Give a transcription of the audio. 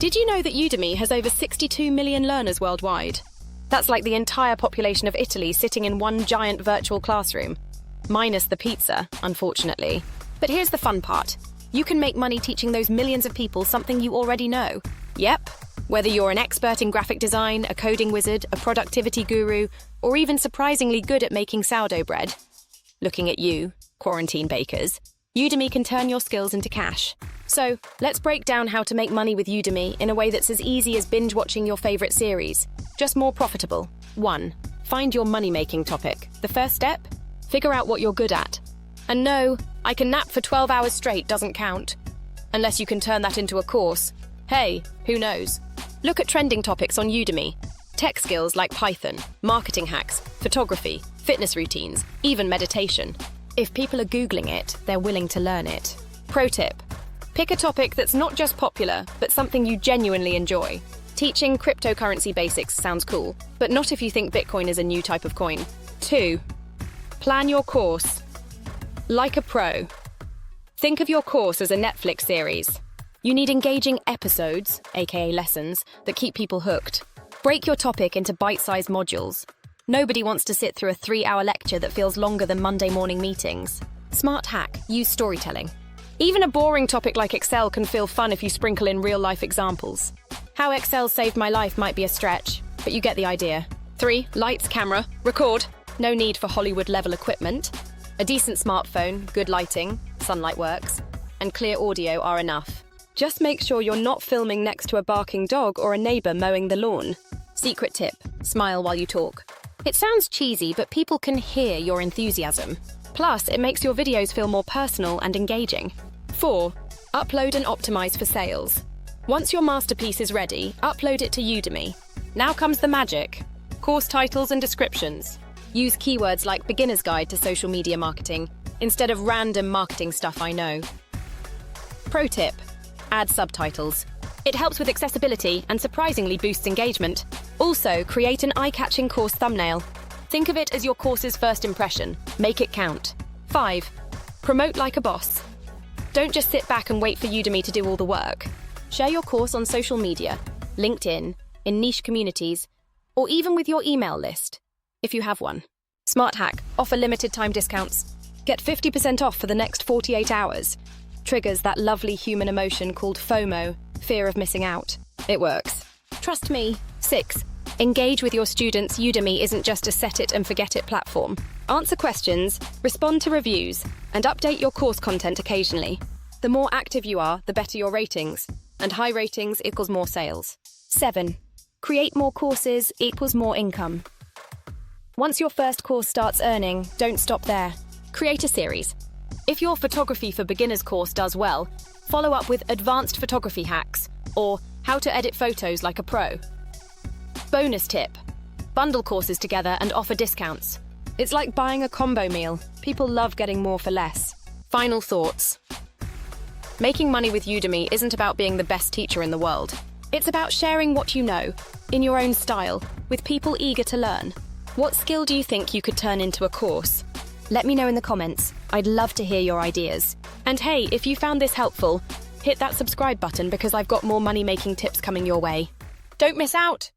Did you know that Udemy has over 62 million learners worldwide? That's like the entire population of Italy sitting in one giant virtual classroom. Minus the pizza, unfortunately. But here's the fun part. You can make money teaching those millions of people something you already know. Yep. Whether you're an expert in graphic design, a coding wizard, a productivity guru, or even surprisingly good at making sourdough bread. Looking at you, quarantine bakers. Udemy can turn your skills into cash. So, let's break down how to make money with Udemy in a way that's as easy as binge-watching your favorite series, just more profitable. 1. Find your money-making topic. The first step? Figure out what you're good at. And no, I can nap for 12 hours straight doesn't count. Unless you can turn that into a course. Hey, who knows? Look at trending topics on Udemy. Tech skills like Python, marketing hacks, photography, fitness routines, even meditation. If people are Googling it, they're willing to learn it. Pro tip. Pick a topic that's not just popular, but something you genuinely enjoy. Teaching cryptocurrency basics sounds cool, but not if you think Bitcoin is a new type of coin. 2. Plan your course. Like a pro. Think of your course as a Netflix series. You need engaging episodes, aka lessons, that keep people hooked. Break your topic into bite-sized modules. Nobody wants to sit through a 3-hour lecture that feels longer than Monday morning meetings. Smart hack, use storytelling. Even a boring topic like Excel can feel fun if you sprinkle in real-life examples. How Excel saved my life might be a stretch, but you get the idea. 3. Lights, camera, record. No need for Hollywood-level equipment. A decent smartphone, good lighting, sunlight works, and clear audio are enough. Just make sure you're not filming next to a barking dog or a neighbor mowing the lawn. Secret tip, smile while you talk. It sounds cheesy, but people can hear your enthusiasm. Plus, it makes your videos feel more personal and engaging. 4. Upload and optimize for sales. Once your masterpiece is ready, upload it to Udemy. Now comes the magic. Course titles and descriptions. Use keywords like beginner's guide to social media marketing instead of random marketing stuff I know. Pro tip. Add subtitles. It helps with accessibility and surprisingly boosts engagement. Also, create an eye-catching course thumbnail. Think of it as your course's first impression. Make it count. 5. Promote like a boss. Don't just sit back and wait for Udemy to do all the work. Share your course on social media, LinkedIn, in niche communities, or even with your email list, if you have one. Smart hack, offer limited time discounts. Get 50% off for the next 48 hours. Triggers that lovely human emotion called FOMO, fear of missing out. It works. Trust me. 6. Engage with your students. Udemy isn't just a set-it-and-forget-it platform. Answer questions, respond to reviews, and update your course content occasionally. The more active you are, the better your ratings, and high ratings equals more sales. 7. Create more courses equals more income. Once your first course starts earning, don't stop there. Create a series. If your photography for beginners course does well, follow up with advanced photography hacks or how to edit photos like a pro. Bonus tip. Bundle courses together and offer discounts. It's like buying a combo meal. People love getting more for less. Final thoughts. Making money with Udemy isn't about being the best teacher in the world. It's about sharing what you know, in your own style, with people eager to learn. What skill do you think you could turn into a course? Let me know in the comments. I'd love to hear your ideas. And hey, if you found this helpful, hit that subscribe button because I've got more money-making tips coming your way. Don't miss out!